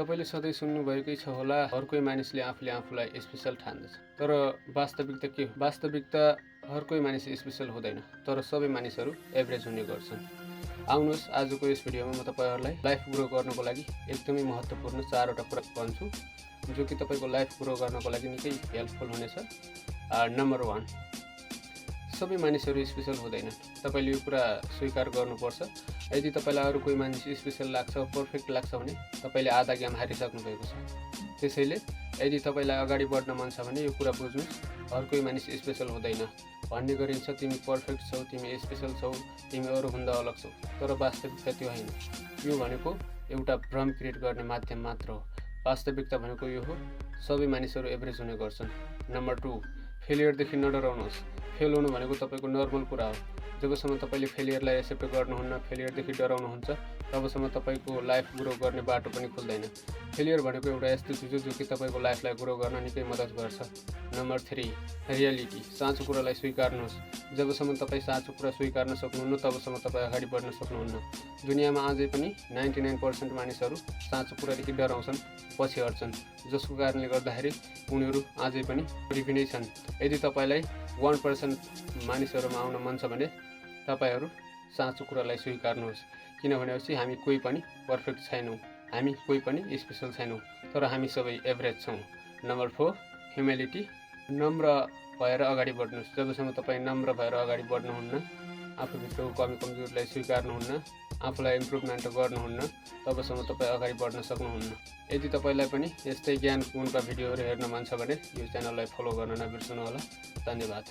तपाईले सधैँ सुन्नुभएकै छ होला, हर कोही मानिसले आफूले आफूलाई स्पेशल ठान्दछ। तर वास्तविकता के हो? वास्तविकता हर कोही मानिस स्पेशल हुँदैन, तर सबै मानिसहरू एभरेज हुने गर्छन्। आउनुहोस् आजको यस भिडियोमा म तपाईहरुलाई लाइफ ग्रो गर्नको लागि एकदमै महत्त्वपूर्ण 4 वटा कुरा भन्छु, जो कि तपाईको लाइफ ग्रो गर्नको लागि निकै हेल्पफुल हुनेछ। नम्बर 1, सबै मानिसहरू स्पेशल हुँदैनन्। तपाईले यो कुरा स्वीकार गर्नुपर्छ। यदि तपाईलाई अरु कोही मानिस स्पेशल लाग्छ, पर्फेक्ट लाग्छ भने तपाईले आधा गेम हारिसक्नु भएको छ। त्यसैले यदि तपाईलाई अगाडि बढ्न मन छ भने यो कुरा बुझ्नुस्, हर कोही मानिस स्पेशल हुँदैन। भन्ने गरिन्छ तिमी पर्फेक्ट छौ, तिमी स्पेशल छौ, तिमी अरूभन्दा अलग छौ, तर वास्तविकता त्यो होइन। यो भनेको एउटा भ्रम क्रिएट गर्ने माध्यम मात्र हो। वास्तविकता भनेको यो हो, सबै मानिसहरू एभरेज हुने गर्छन्। नम्बर 2, फेलियरदेखि नडराउनुहोस्। फेल हुनु भनेको तपाईको नर्मल कुरा हो। जबसम्म तपाईले फेलियरलाई एक्सेप्ट गर्नुहुन्न, फेलियरदेखि डराउनुहुन्छ, तबसम्म तपाईको लाइफ ग्रो गर्ने बाटो पनि खुल्दैन। फेलियर भनेको एउटा यस्तो चिज हो जो कि तपाईको लाइफलाई ग्रो गर्न निकै मद्दत गर्छ। Number 3, reality. साँचो कुरालाई स्वीकार्नुहोस्। जबसम्म तपाई साँचो कुरा स्वीकार्न सक्नुहुन्न, तबसम्म तपाई अगाडि बढ्न सक्नुहुन्न। दुनियाँमा अझै पनि 99% मानिसहरू साँचो कुरादेखि डराउँछन्, पछि हट्छन्, जसको कारणले गर्दाखेरि उनीहरू अझै पनि गरिबी नै छन्। यदि तपाईलाई 1% मानिसहरूमा आउन मन छ भने तपाईहरु साँचो कुरालाई स्वीकार्नुहोस्। किनभनेपछि हामी कोही पनि पर्फेक्ट छैनौं, हामी कोही पनि स्पेशल छैनौं, तर हामी सबै एभरेज छौं। Number 4, humility. नम्र भएर अगाडि बढ्नुहोस्। जबसम्म तपाई नम्र भएर अगाडि बढ्नुहुन्न, आफूभित्रको कमी कमजोरीलाई स्वीकार्नुहुन्न, आफूलाई इम्प्रुभमेन्ट गर्नुहुन्न, तबसम्म तपाई अगाडि बढ्न सक्नुहुन्न। यदि तपाईलाई पनि यस्तै ज्ञान गुणका भिडियोहरू हेर्न मन छ भने यो च्यानललाई फलो गर्न नबिर्सनु होला। धन्यवाद।